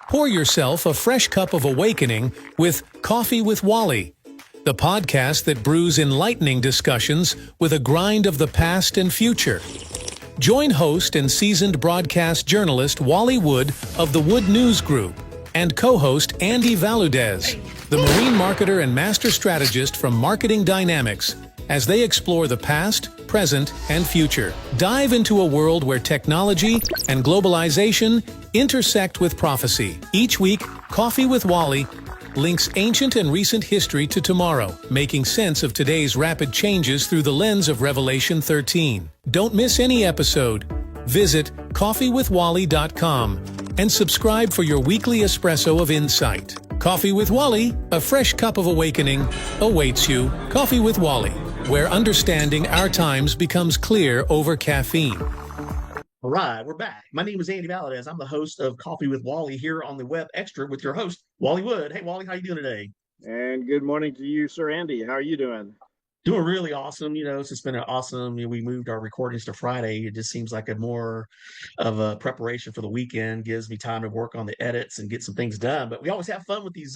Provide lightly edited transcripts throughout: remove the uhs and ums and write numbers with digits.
Pour yourself a fresh cup of awakening with Coffee with Wally, the podcast that brews enlightening discussions with a grind of the past and future. Join host and seasoned broadcast journalist Wally Wood of the Wood News Group and co-host Andy Valudes, the marine marketer and master strategist from Marketing Dynamics, as they explore the past, present, and future. Dive into a world where technology and globalization intersect with prophecy. Each week, Coffee with Wally links ancient and recent history to tomorrow, making sense of today's rapid changes through the lens of Revelation 13. Don't miss any episode. Visit coffeewithwally.com and subscribe for your weekly espresso of insight. Coffee with Wally, a fresh cup of awakening, awaits you. Coffee with Wally, where understanding our times becomes clear over caffeine. All right, we're back. My name is Andy Valudes. I'm the host of Coffee with Wally here on the Web Extra with your host, Wally Wood. Hey, Wally, how you doing today? And good morning to you, Sir Andy. How are you doing? Doing really awesome. It's just been an awesome. We moved our recordings to Friday. It just seems like a more of a preparation for the weekend. Gives me time to work on the edits and get some things done. But we always have fun with these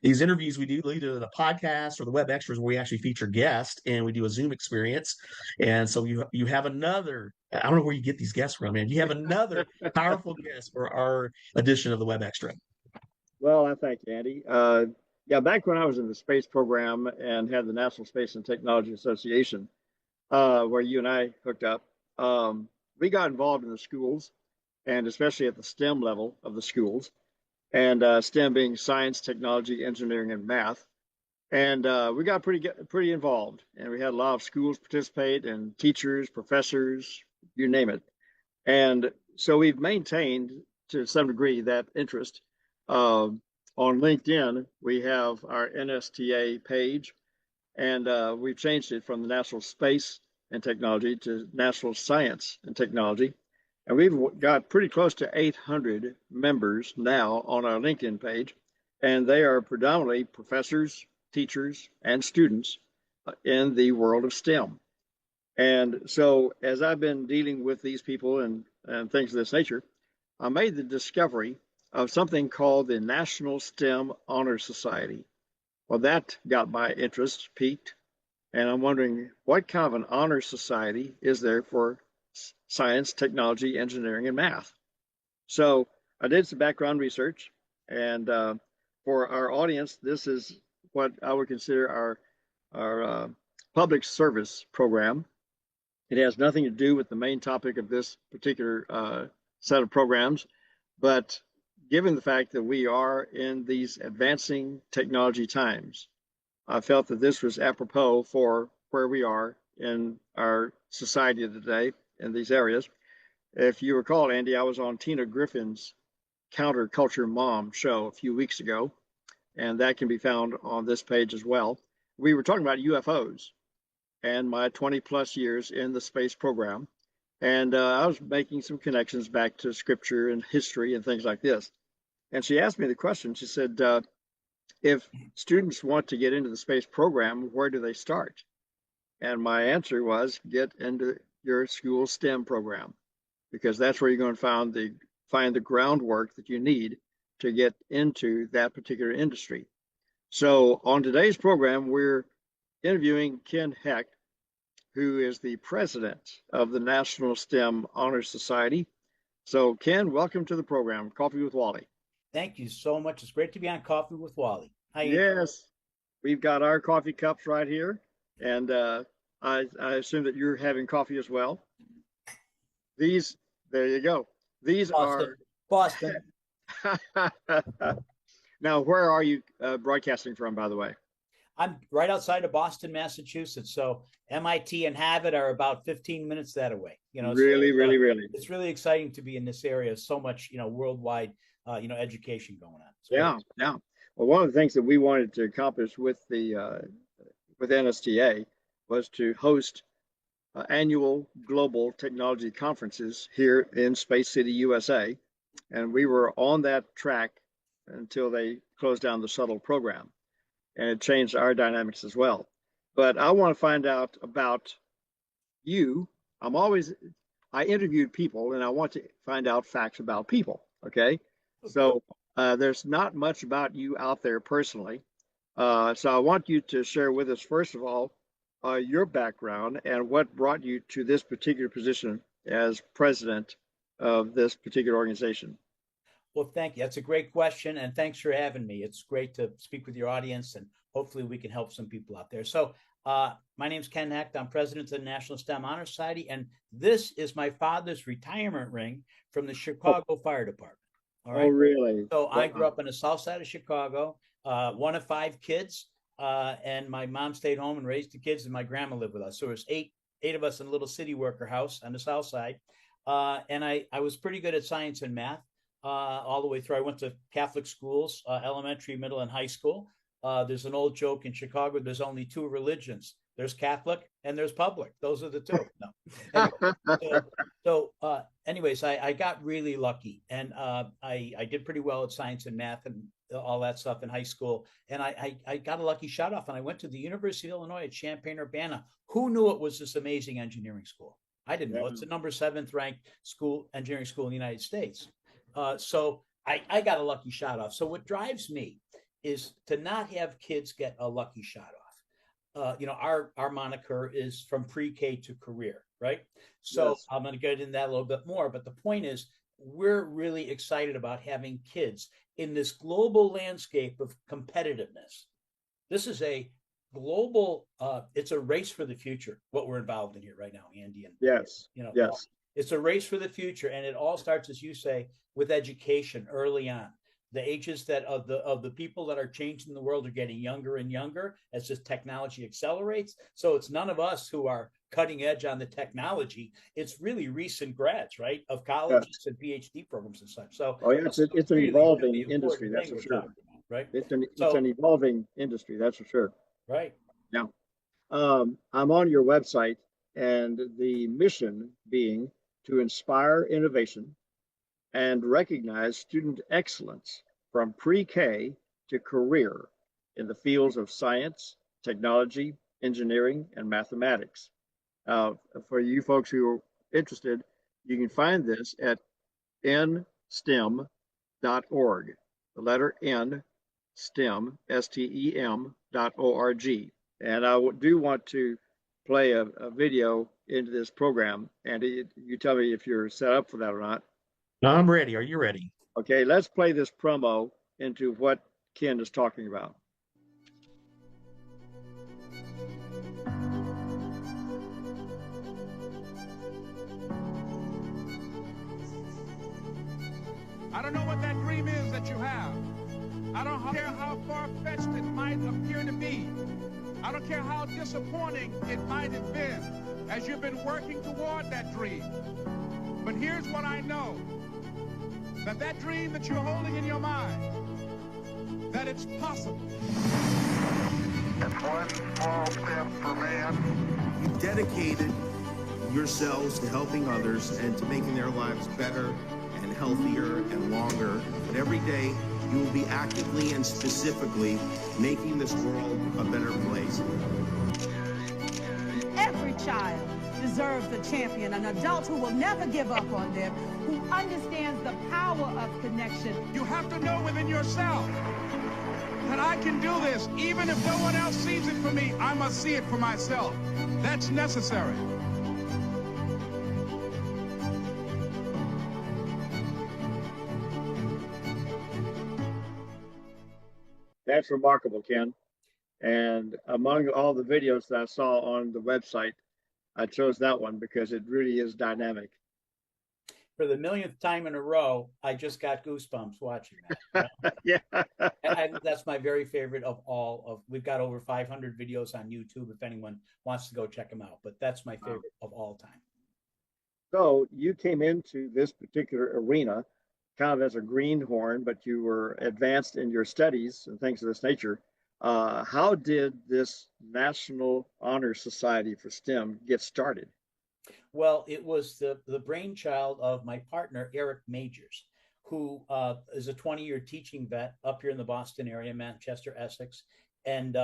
interviews we do, either the podcast or the web extras, where we actually feature guests and we do a Zoom experience. And so you have another. I don't know where you get these guests from, man. You have another powerful guest for our edition of the web extra. Well, I thank you, Andy. Back when I was in the space program and had the National Space and Technology Association, where you and I hooked up, we got involved in the schools, and especially at the STEM level of the schools, and STEM being science, technology, engineering, and math. And we got pretty involved, and we had a lot of schools participate, and teachers, professors, you name it. And so we've maintained to some degree that interest. On LinkedIn, we have our NSTA page, and we've changed it from the National Space and Technology to National Science and Technology. And we've got pretty close to 800 members now on our LinkedIn page, and they are predominantly professors, teachers, and students in the world of STEM. And so as I've been dealing with these people and things of this nature, I made the discovery of something called the National STEM Honor Society. Well, that got my interest piqued, and I'm wondering what kind of an honor society is there for science, technology, engineering, and math. So I did some background research, and for our audience, this is what I would consider our public service program. It has nothing to do with the main topic of this particular set of programs, but given the fact that we are in these advancing technology times, I felt that this was apropos for where we are in our society today in these areas. If you recall, Andy, I was on Tina Griffin's Counterculture Mom show a few weeks ago, and that can be found on this page as well. We were talking about UFOs and my 20 plus years in the space program. And I was making some connections back to scripture and history and things like this. And she asked me the question. She said, if students want to get into the space program, where do they start? And my answer was, get into your school STEM program, because that's where you're going to find the groundwork that you need to get into that particular industry. So on today's program, we're interviewing Ken Hecht, who is the president of the National STEM Honor Society. So Ken, welcome to the program, Coffee with Wally. Thank you so much. It's great to be on Coffee with Wally. Yes, we've got our coffee cups right here, and I assume that you're having coffee as well. There you go. These Boston. Boston. Now, where are you broadcasting from, by the way? I'm right outside of Boston, Massachusetts. So MIT and Harvard are about 15 minutes that away. Really. It's really exciting to be in this area. So much, worldwide, education going on. Yeah. Well, one of the things that we wanted to accomplish with NSTA was to host annual global technology conferences here in Space City, USA. And we were on that track until they closed down the shuttle program. And it changed our dynamics as well. But I want to find out about you. I interviewed people, and I want to find out facts about people. Okay. So There's not much about you out there personally. So I want you to share with us, first of all, your background and what brought you to this particular position as president of this particular organization. Well, thank you. That's a great question. And thanks for having me. It's great to speak with your audience, and hopefully we can help some people out there. So my name's Ken Hecht. I'm president of the National STEM Honor Society. And this is my father's retirement ring from the Chicago Fire Department. All right. Oh, really? So I grew up on the south side of Chicago, one of 5 kids. And my mom stayed home and raised the kids, and my grandma lived with us. So there's eight of us in a little city worker house on the south side. And I was pretty good at science and math all the way through. I went to Catholic schools, elementary, middle, and high school. There's an old joke in Chicago. There's only 2 religions. There's Catholic and there's public. Those are the 2. No. Anyways, I got really lucky, and I did pretty well at science and math and all that stuff in high school. And I got a lucky shot off, and I went to the University of Illinois at Champaign-Urbana. Who knew it was this amazing engineering school? I didn't know. It's the number 7th ranked engineering school in the United States. So I got a lucky shot off. So what drives me is to not have kids get a lucky shot off. Our moniker is from pre-K to career, right? So yes. I'm going to get into that a little bit more. But the point is, we're really excited about having kids in this global landscape of competitiveness. This is a global, it's a race for the future, what we're involved in here right now, Andy. And, yes. Yes. It's a race for the future. And it all starts, as you say, with education early on. The ages that of the people that are changing the world are getting younger and younger as this technology accelerates. So it's none of us who are cutting edge on the technology. It's really recent grads, right, of colleges and PhD programs and such. So it's an evolving industry, that's for sure. Right. It's an evolving industry, that's for sure. Right. Yeah. I'm on your website, and the mission being to inspire innovation and recognize student excellence from pre-K to career in the fields of science, technology, engineering, and mathematics. For you folks who are interested, you can find this at nstem.org. The letter N, STEM, STEM.org. And I do want to play a video into this program. And you tell me if you're set up for that or not. No, I'm ready. Are you ready? Okay, let's play this promo into what Ken is talking about. I don't know what that dream is that you have. I don't care how far-fetched it might appear to be. I don't care how disappointing it might have been as you've been working toward that dream. But here's what I know. That dream that you're holding in your mind, that it's possible. It's one small step for man. You've dedicated yourselves to helping others and to making their lives better and healthier and longer. But every day, you will be actively and specifically making this world a better place. Every child deserves a champion, an adult who will never give up on them, who understands the power of connection. You have to know within yourself that I can do this. Even if no one else sees it for me, I must see it for myself. That's necessary. That's remarkable, Ken. And among all the videos that I saw on the website, I chose that one because it really is dynamic. For the millionth time in a row, I just got goosebumps watching that. Yeah. That's my very favorite of all of. We've got over 500 videos on YouTube if anyone wants to go check them out. But that's my favorite of all time. So you came into this particular arena kind of as a greenhorn, but you were advanced in your studies and things of this nature. How did this National Honor Society for STEM get started? Well, it was the brainchild of my partner, Eric Majors, who is a 20-year teaching vet up here in the Boston area, Manchester, Essex. And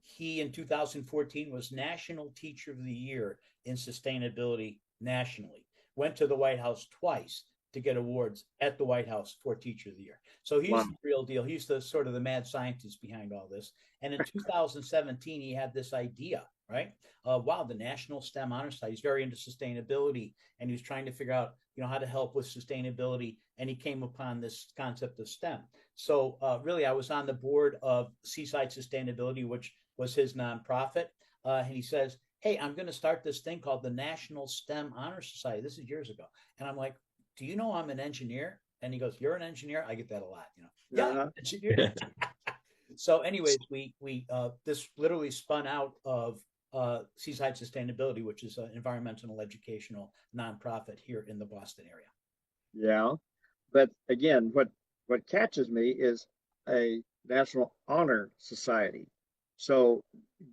he, in 2014, was National Teacher of the Year in Sustainability nationally. Went to the White House twice to get awards at the White House for Teacher of the Year. So he's the real deal. He's the sort of the mad scientist behind all this. And in 2017, he had this idea, right? Wow, the National STEM Honor Society. He's very into sustainability, and he was trying to figure out, how to help with sustainability. And he came upon this concept of STEM. So really, I was on the board of Seaside Sustainability, which was his nonprofit. And he says, hey, I'm going to start this thing called the National STEM Honor Society. This is years ago. And I'm like, do you know I'm an engineer? And he goes, you're an engineer? I get that a lot, Yeah, I'm an engineer. So anyways, we this literally spun out of Seaside Sustainability, which is an environmental educational nonprofit here in the Boston area. Yeah. But again, what catches me is a National Honor Society. So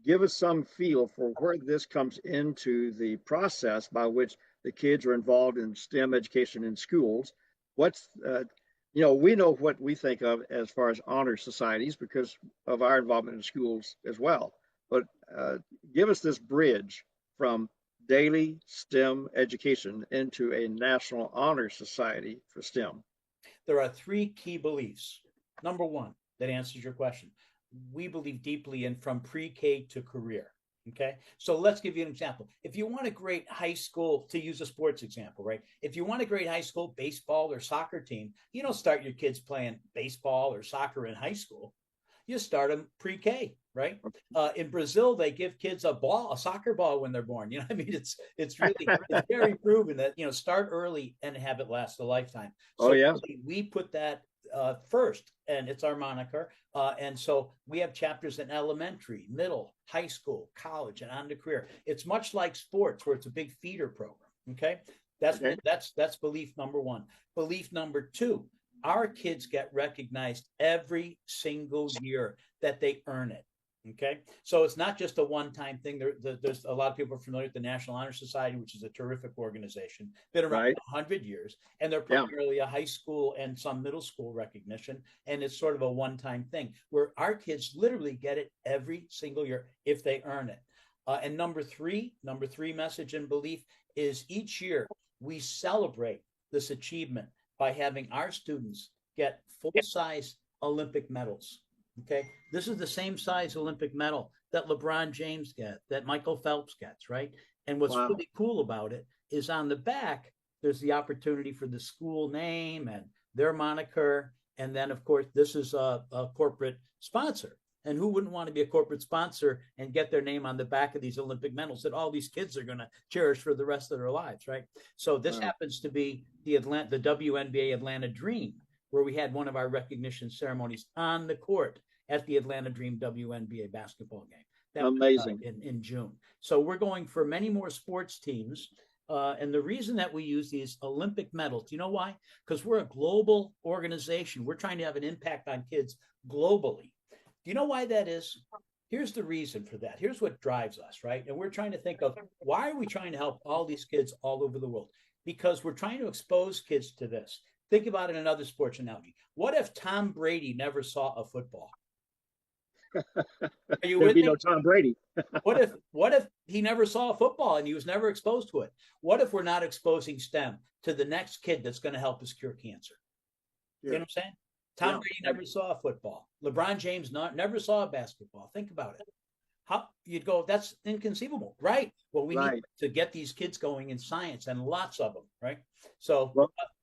give us some feel for where this comes into the process by which the kids are involved in STEM education in schools. What's, we know what we think of as far as honor societies because of our involvement in schools as well. But give us this bridge from daily STEM education into a National Honor Society for STEM. There are three key beliefs. Number one, that answers your question. We believe deeply in from pre-K to career. Okay. So let's give you an example. If you want a great high school, to use a sports example, right? If you want a great high school baseball or soccer team, you don't start your kids playing baseball or soccer in high school. You start them pre-K, right? In Brazil, they give kids a soccer ball when they're born. I mean, it's really, it's very proven that, start early and have it last a lifetime. So we put that first, and it's our moniker. And so we have chapters in elementary, middle, high school, college, and on to career. It's much like sports where it's a big feeder program. Okay. That's belief number one. Belief number two, our kids get recognized every single year that they earn it. Okay. So it's not just a one-time thing. There's a lot of people are familiar with the National Honor Society, which is a terrific organization, been around 100 years, and they're primarily a high school and some middle school recognition. And it's sort of a one-time thing where our kids literally get it every single year if they earn it. And number three message and belief is each year we celebrate this achievement by having our students get full-size Olympic medals. Okay, this is the same size Olympic medal that LeBron James gets, that Michael Phelps gets, right? And what's really cool about it is on the back, there's the opportunity for the school name and their moniker. And then, of course, this is a corporate sponsor. And who wouldn't want to be a corporate sponsor and get their name on the back of these Olympic medals that all these kids are going to cherish for the rest of their lives, right? So this happens to be the WNBA Atlanta Dream, where we had one of our recognition ceremonies on the court at the Atlanta Dream WNBA basketball game. That amazing was, in June. So we're going for many more sports teams. And the reason that we use these Olympic medals, you know why? Because we're a global organization. We're trying to have an impact on kids globally. Do you know why that is? Here's the reason for that. Here's what drives us, right? And we're trying to think of why are we trying to help all these kids all over the world? Because we're trying to expose kids to this. Think about it in another sports analogy. What if Tom Brady never saw a football? Are you with me? No Tom Brady. What if he never saw a football and he was never exposed to it? What if we're not exposing STEM to the next kid that's going to help us cure cancer? You know what I'm saying? Tom Brady never saw a football. LeBron James never saw a basketball. Think about it. How you'd go, that's inconceivable, right? Well, we need to get these kids going in science, and lots of them, right? So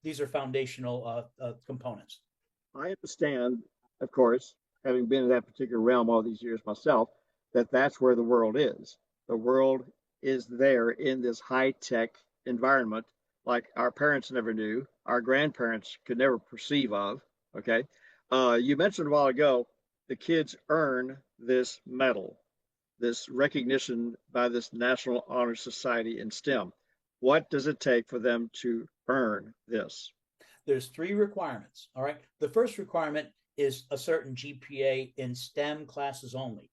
these are foundational components. I understand, of course, having been in that particular realm all these years myself, that's where the world is. The world is there in this high-tech environment like our parents never knew, our grandparents could never perceive of, okay? You mentioned a while ago, the kids earn this medal, this recognition by this National Honor Society in STEM. What does it take for them to earn this? There's 3 requirements, all right? The first requirement is a certain GPA in STEM classes only.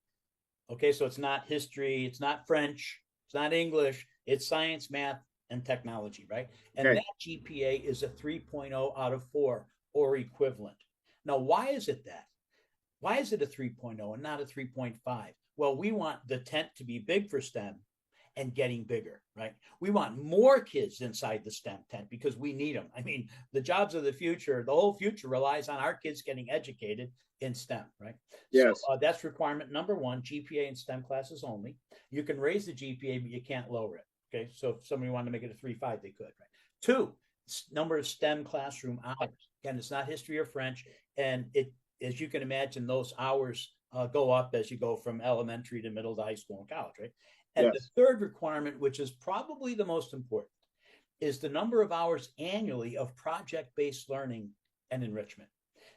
Okay, so it's not history, it's not French, it's not English, it's science, math, and technology, right? And that GPA is a 3.0 out of 4 or equivalent. Now, why is it that? Why is it a 3.0 and not a 3.5? Well, we want the tent to be big for STEM and getting bigger, right? We want more kids inside the STEM tent because we need them. I mean, the jobs of the future, the whole future relies on our kids getting educated in STEM, right? Yes. So that's requirement number one, GPA in STEM classes only. You can raise the GPA, but you can't lower it. Okay, so if somebody wanted to make it a 3.5, they could, right? Two, number of STEM classroom hours. Again, it's not history or French, and it, as you can imagine, those hours go up as you go from elementary to middle to high school and college, right? And Yes. the third requirement, which is probably the most important, is the number of hours annually of project-based learning and enrichment.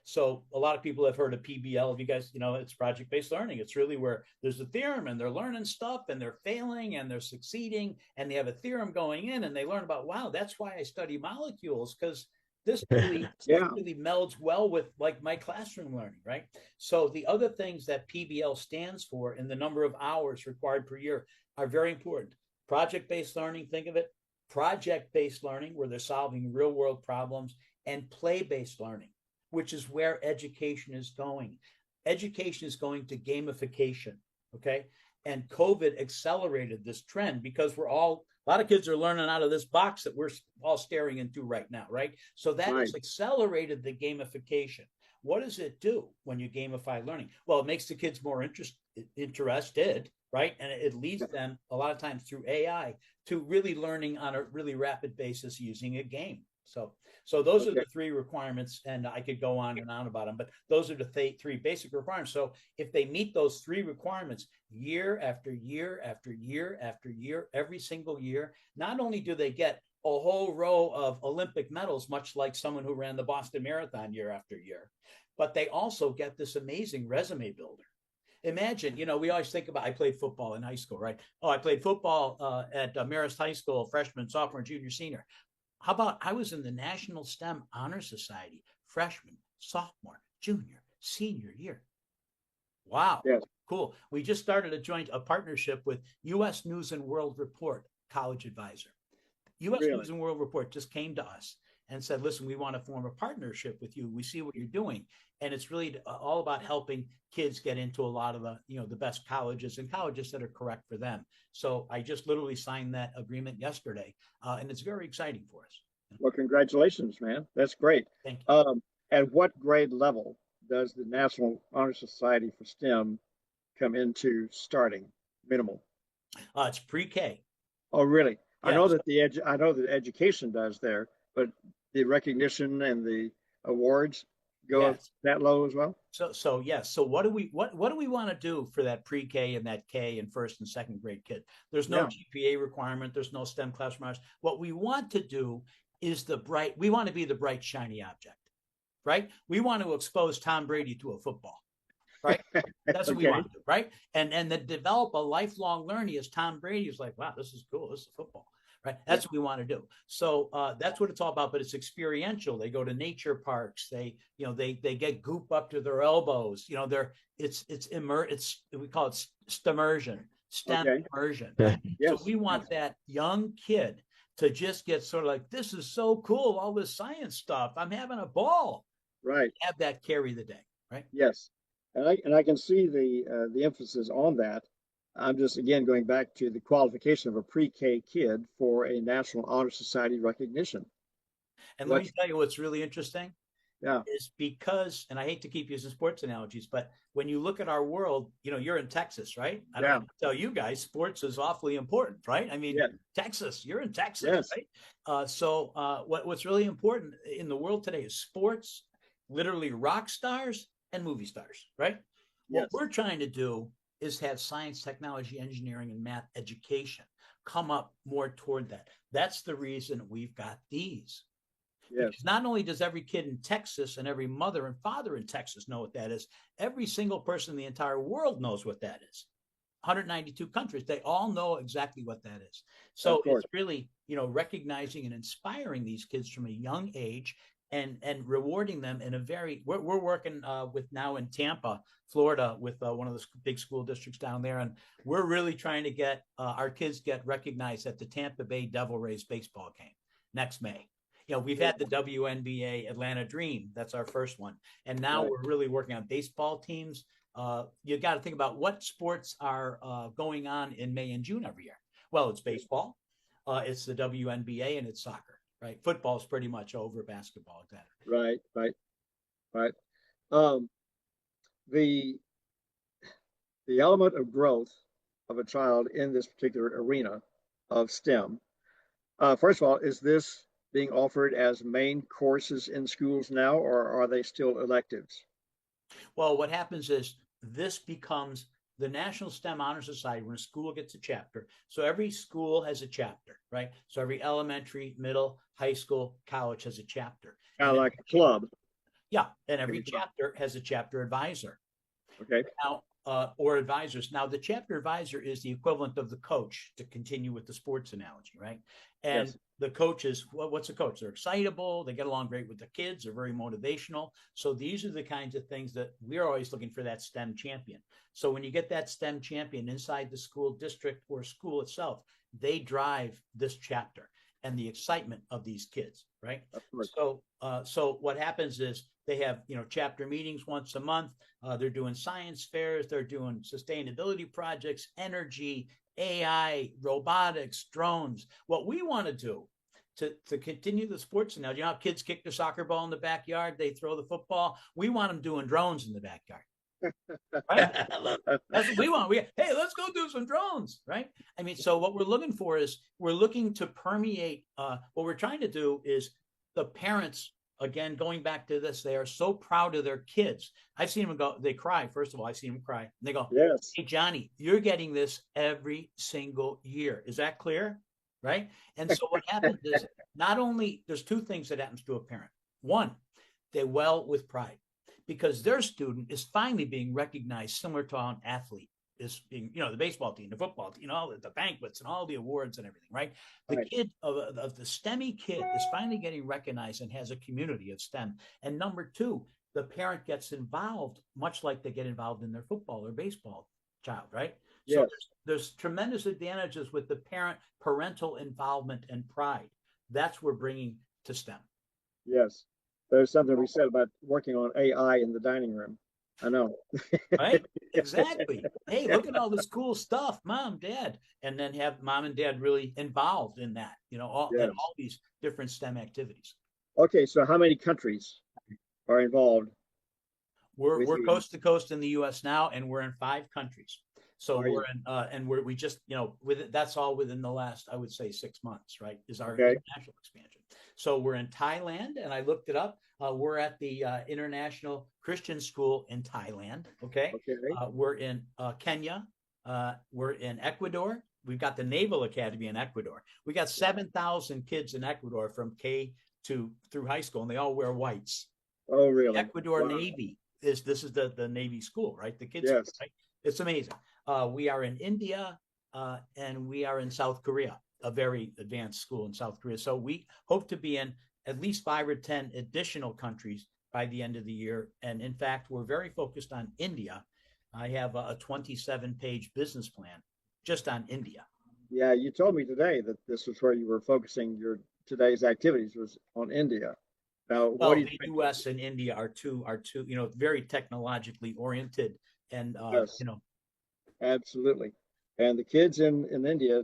So a lot of people have heard of PBL. If you guys, it's project-based learning. It's really where there's a theorem and they're learning stuff and they're failing and they're succeeding and they have a theorem going in and they learn about, wow, that's why I study molecules, because this really, Yeah. really melds well with like my classroom learning, right? So the other things that PBL stands for and the number of hours required per year are very important. Project-based learning, think of it, project-based learning where they're solving real-world problems, and play-based learning, which is where education is going. Education is going to gamification, okay? And COVID accelerated this trend because a lot of kids are learning out of this box that we're all staring into right now, right? So that has accelerated the gamification. What does it do when you gamify learning? Well, it makes the kids more interested, right? And it leads them a lot of times through AI to really learning on a really rapid basis using a game. So those are the three requirements, and I could go on and on about them, but those are the three basic requirements. So if they meet those three requirements year after year after year after year, every single year, not only do they get a whole row of Olympic medals, much like someone who ran the Boston Marathon year after year, but they also get this amazing resume builder. Imagine, we always think about, I played football in high school, right? Oh, I played football at Marist High School, freshman, sophomore, junior, senior. How about I was in the National STEM Honor Society, freshman, sophomore, junior, senior year. Wow. Yes. Cool. We just started a partnership with U.S. News and World Report, college advisor. U.S. News and World Report just came to us and said, listen, we want to form a partnership with you. We see what you're doing. And it's really all about helping kids get into a lot of the best colleges and colleges that are correct for them. So I just literally signed that agreement yesterday, and it's very exciting for us. Well, congratulations, man. That's great. Thank you. At what grade level does the National Honor Society for STEM come into starting minimal? It's pre-K. Oh, really? Yes. I know that education does there, but the recognition and the awards go up that low as well? So yes. So what do we want to do for that pre-K and that K and first and second grade kid? There's no GPA requirement. There's no STEM class requirements. What we want to do is we want to be the bright, shiny object, right? We want to expose Tom Brady to a football, right? That's what we want to do, right? And then develop a lifelong learning as Tom Brady is like, wow, this is cool. This is football. Right. That's what we want to do. So that's what it's all about. But it's experiential. They go to nature parks. They get goop up to their elbows. We call it STEMmersion, STEM immersion. Right? So we want that young kid to just get sort of like, this is so cool, all this science stuff. I'm having a ball. Right. Have that carry the day. Right. Yes. And I can see the emphasis on that. I'm just, again, going back to the qualification of a pre-K kid for a National Honor Society recognition. And let me tell you what's really interesting. Yeah. Is because, and I hate to keep using sports analogies, but when you look at our world, you're in Texas, right? I don't have to tell you guys, sports is awfully important, right? I mean, Texas, you're in Texas, right? So what's really important in the world today is sports, literally rock stars and movie stars, right? What we're trying to do is have science, technology, engineering, and math education come up more toward that. That's the reason we've got these. Yes. Because not only does every kid in Texas and every mother and father in Texas know what that is, every single person in the entire world knows what that is. 192 countries, they all know exactly what that is. So it's really, recognizing and inspiring these kids from a young age and rewarding them in a we're working with now in Tampa, Florida, with one of the big school districts down there. And we're really trying to get our kids get recognized at the Tampa Bay Devil Rays baseball game next May. We've had the WNBA Atlanta Dream. That's our first one. And now we're really working on baseball teams. You got to think about what sports are going on in May and June every year. Well, it's baseball, it's the WNBA, and it's soccer, right? Football is pretty much over, basketball, etc. Right. Um, the the element of growth of a child in this particular arena of STEM. First of all, is this being offered as main courses in schools now, or are they still electives? Well, what happens is this becomes the National STEM Honor Society when a school gets a chapter. So every school has a chapter, right? So every elementary, middle, high school, college has a chapter. Kind And of like a club. yeah, and every chapter has a chapter advisor. Okay. Now, or advisors. Now, the chapter advisor is the equivalent of the coach, to continue with the sports analogy, right? And Yes. the coaches, well, what's a coach? They're excitable. They get along great with the kids. They're very motivational. So these are the kinds of things that we're always looking for, that STEM champion. So when you get that STEM champion inside the school district or school itself, they drive this chapter and the excitement of these kids, right? Of course. So what happens is they have, chapter meetings once a month. They're doing science fairs. They're doing sustainability projects, energy, AI, robotics, drones. What we want to do to continue the sports analogy, how kids kick the soccer ball in the backyard, they throw the football. We want them doing drones in the backyard. Right? That's what we want. Hey, let's go do some drones, right? I mean, so what we're looking for is we're looking to permeate. What we're trying to do is the parents, again, going back to this, they are so proud of their kids. I've seen them go, they cry. First of all, I've seen them cry. And they go, Yes. hey, Johnny, you're getting this every single year. Is that clear? Right? And so what happens is not only, there's two things that happens to a parent. One, they well with pride because their student is finally being recognized similar to an athlete is being, the baseball team, the football team, all the banquets and all the awards and everything, right? The Right. kid of the STEMmy kid is finally getting recognized and has a community of STEM. And number two, the parent gets involved, much like they get involved in their football or baseball child, right? So Yes. there's tremendous advantages with the parental involvement and pride. That's what we're bringing to STEM. Yes. There's something we said about working on AI in the dining room. I know. Right? Exactly. Hey, look at all this cool stuff, mom, dad, and then have mom and dad really involved in that, all Yes. these different STEM activities. Okay, so how many countries are involved? We're with you? coast to coast in the U.S. now, and we're in 5 countries. So Are you? we're in, and we just, that's all within the last, I would say, 6 months, right? Is our Okay. international expansion. So we're in Thailand, and I looked it up. We're at the International Christian School in Thailand. Okay. Okay. We're in Kenya. We're in Ecuador. We've got the Naval Academy in Ecuador. We got 7,000 kids in Ecuador from K to through high school, and they all wear whites. Oh, really? Ecuador Wow. Navy is the Navy school, right? The kids, Yes. right? It's amazing. We are in India and we are in South Korea, a very advanced school in South Korea. So we hope to be in at least 5 or 10 additional countries by the end of the year. And in fact, we're very focused on India. I have a 27-page business plan just on India. Yeah, you told me today that this was where you were focusing your today's activities was on India. Now, Well, what do you the think? U.S. and India are two, very technologically oriented, and Yes. Absolutely. And the kids in India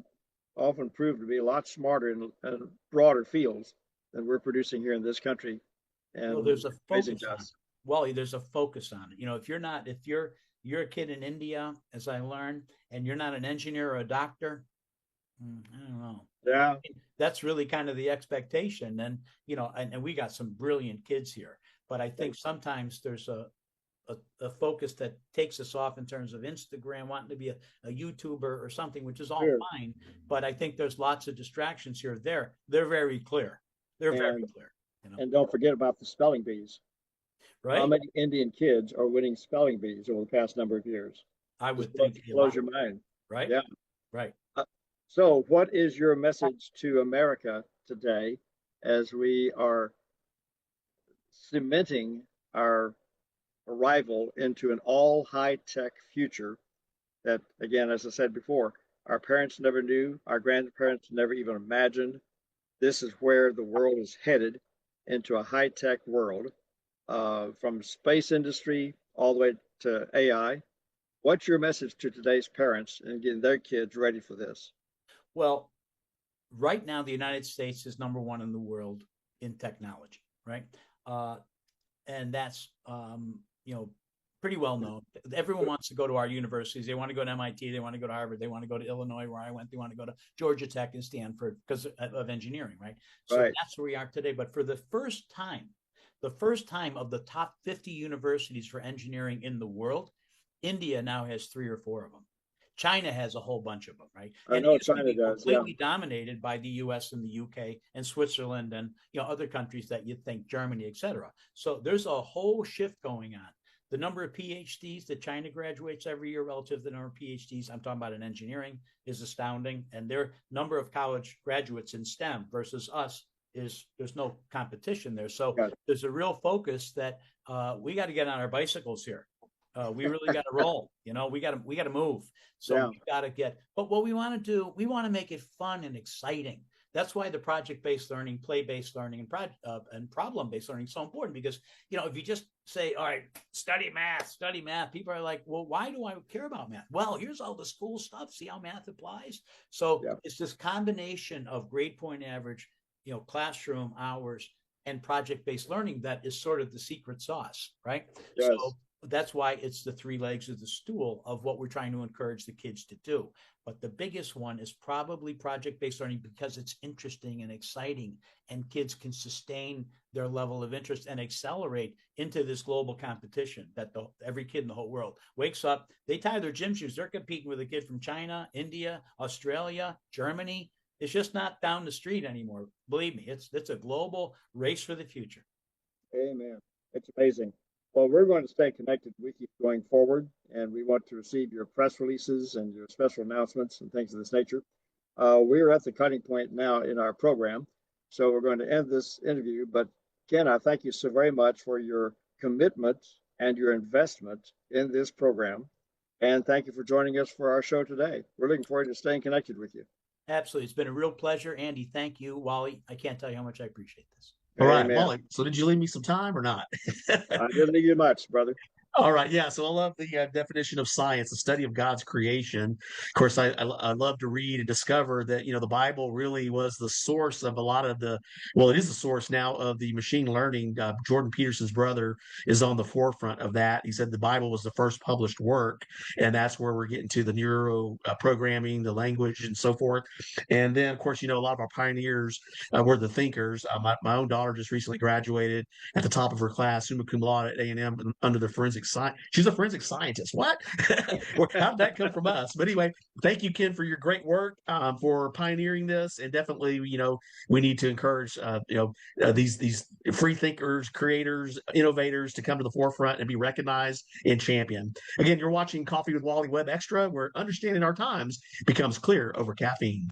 often prove to be a lot smarter in broader fields than we're producing here in this country. And well, there's a amazing focus to on it. us. Wally, there's a focus on it. If you're a kid in India, as I learned, and you're not an engineer or a doctor, I don't know. Yeah. That's really kind of the expectation. And, and we got some brilliant kids here, but I think sometimes there's a focus that takes us off in terms of Instagram, wanting to be a YouTuber or something, which is all Sure. fine. But I think there's lots of distractions here. They're very clear. They're very clear. And don't forget about the spelling bees. Right? How many Indian kids are winning spelling bees over the past number of years? I would Just think blows your mind. right? Yeah. Right. So, what is your message to America today as we are cementing our arrival into an all high-tech future that, again, as I said before, our parents never knew, our grandparents never even imagined? This is where the world is headed, into a high-tech world, from space industry all the way to AI. What's your message to today's parents and getting their kids ready for this? Well, right now, the United States is number one in the world in technology, right? And that's pretty well known. Everyone wants to go to our universities. They want to go to MIT. They want to go to Harvard. They want to go to Illinois, where I went. They want to go to Georgia Tech and Stanford because of engineering, right? So that's where we are today. But for the first time of the top 50 universities for engineering in the world, India now has 3 or 4 of them. China has a whole bunch of them, right? I know China does, completely dominated by the U.S. and the U.K. and Switzerland and other countries that you'd think, Germany, et cetera. So there's a whole shift going on. The number of PhDs that China graduates every year relative to the number of PhDs, I'm talking about in engineering, is astounding. And their number of college graduates in STEM versus us there's no competition there. So there's a real focus that we got to get on our bicycles here. We really got to roll. We got to move. So we got to get. But what we want to do, we want to make it fun and exciting. That's why the project-based learning, play-based learning, and problem-based learning is so important. Because if you just say, "All right, study math," people are like, "Well, why do I care about math?" Well, here's all the school stuff. See how math applies. So it's this combination of grade point average, classroom hours, and project-based learning that is sort of the secret sauce, right? Yes. So that's why it's the 3 legs of the stool of what we're trying to encourage the kids to do. But the biggest one is probably project-based learning because it's interesting and exciting, and kids can sustain their level of interest and accelerate into this global competition that every kid in the whole world wakes up. They tie their gym shoes. They're competing with a kid from China, India, Australia, Germany. It's just not down the street anymore. Believe me, it's a global race for the future. Amen. It's amazing. Well, we're going to stay connected with you going forward, and we want to receive your press releases and your special announcements and things of this nature. We're at the cutting point now in our program, so we're going to end this interview. But Ken, I thank you so very much for your commitment and your investment in this program, and thank you for joining us for our show today. We're looking forward to staying connected with you. Absolutely. It's been a real pleasure. Andy, thank you. Wally, I can't tell you how much I appreciate this. All right, Wally. So did you leave me some time or not? I didn't leave you much, brother. All right. Yeah. So I love the definition of science, the study of God's creation. Of course, I love to read and discover that, the Bible really was the source of a lot of it is the source now of the machine learning. Jordan Peterson's brother is on the forefront of that. He said the Bible was the first published work, and that's where we're getting to the neuro programming, the language, and so forth. And then, of course, a lot of our pioneers were the thinkers. My own daughter just recently graduated at the top of her class, summa cum laude at A&M, under the forensic science. She's a forensic scientist. What? How did that come from us? But anyway, thank you, Ken, for your great work, for pioneering this, and definitely, we need to encourage, these free thinkers, creators, innovators to come to the forefront and be recognized and championed. Again, you're watching Coffee with Wally Web Extra, where understanding our times becomes clear over caffeine.